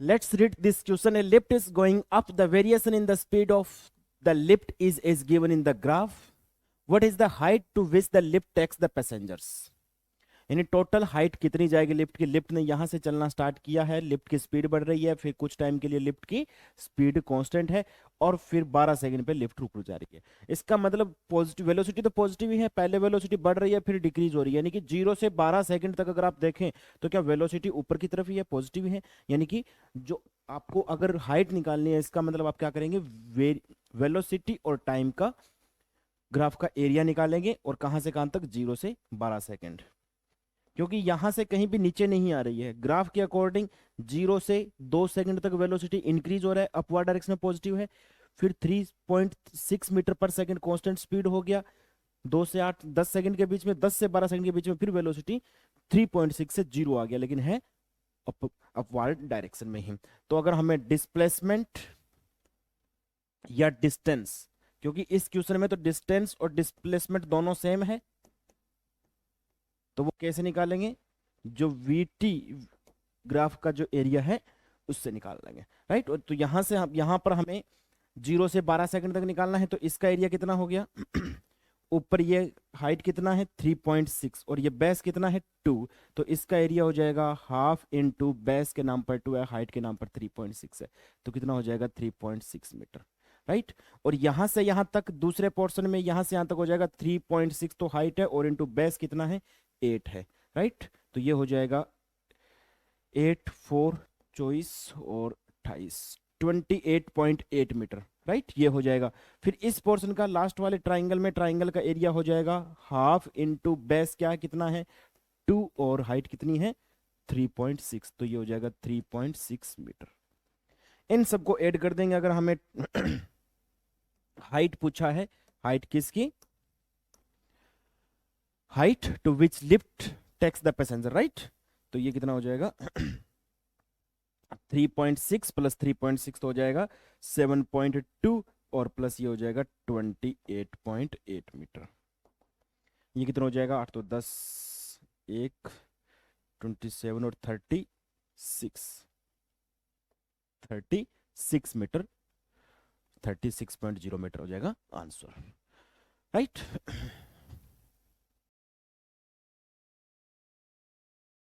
Let's read this question. A lift is going up. The variation in the speed of the lift is given in the graph. What is the height to which the lift takes the passengers? यानी total height कितनी जाएगी lift की। Lift ने यहां से चलना start किया है, लिफ्ट की स्पीड बढ़ रही है, फिर कुछ टाइम के लिए लिफ्ट की स्पीड कांस्टेंट है, और फिर 12 सेकंड पे लिफ्ट रुक जा रही है। इसका मतलब पॉजिटिव वेलोसिटी तो पॉजिटिव ही है, पहले वेलोसिटी बढ़ रही है फिर डिक्रीज हो रही है, यानी कि 0 से 12 सेकंड तक अगर आप देखें तो क्या वेलोसिटी ऊपर की तरफ ही है, पॉजिटिव ही है। यानी कि जो आपको अगर हाइट निकालनी है, इसका मतलब आप क्या करेंगे, वेलोसिटी और टाइम का ग्राफ का एरिया निकालेंगे, और कहां से कहां तक, 0 से 12 सेकंड, क्योंकि यहां से कहीं भी नीचे नहीं आ रही है। ग्राफ के अकॉर्डिंग 0 से 2 सेकंड तक वेलोसिटी इंक्रीज हो रहा है, अपवर्ड डायरेक्शन में पॉजिटिव है, फिर 3.6 मीटर पर सेकंड कांस्टेंट स्पीड हो गया, 2 से 8 10 सेकंड के बीच में, 10 से 12 सेकंड के बीच में फिर वेलोसिटी 3.6 से 0 आ गया, लेकिन है अपवर्ड डायरेक्शन में ही। तो अगर हमें डिस्प्लेसमेंट या डिस्टेंस, क्योंकि इस क्वेश्चन में तो डिस्टेंस और डिस्प्लेसमेंट दोनों सेम है, तो वो कैसे निकालेंगे, जो वीटी ग्राफ का जो एरिया है उससे निकाल लेंगे, राइट। तो यहां से यहां पर हमें 0 से 12 सेकंड तक निकालना है, तो इसका एरिया कितना हो गया ऊपर ये हाइट कितना है 3.6, और ये बेस कितना है 2, तो इसका एरिया हो जाएगा हाफ इनटू बेस के नाम पर 2 है, हाइट के नाम पर 3.6 है, तो कितना हो जाएगा 3.6 मीटर, राइट। और यहां से यहां तक दूसरे पोर्शन में यहां से यहां तक हो जाएगा 3.6, तो हाइट है, और इनटू बेस कितना है 8 है, राइट। तो ये हो जाएगा 8 4 24 और 28 28.8 मीटर, राइट, ये हो जाएगा। फिर इस पोर्शन का लास्ट वाले ट्राइंगल में, ट्राइंगल का एरिया हो जाएगा हाफ इनटू बेस क्या है, कितना है 2, और हाइट कितनी है 3.6, तो ये हो जाएगा 3.6 मीटर। इन सबको ऐड कर देंगे। अगर हमें हाइट पूछा है, हाइट किसकी, height to which lift takes the passenger, right, तो ये कितना हो जाएगा 3.6 प्लस 3.6 तो हो जाएगा 7.2, और प्लस ये हो जाएगा 28.8 मीटर। ये कितना हो जाएगा, 8 तो 10, 1 27 और 36 मीटर, 36.0 मीटर हो जाएगा आंसर, राइट।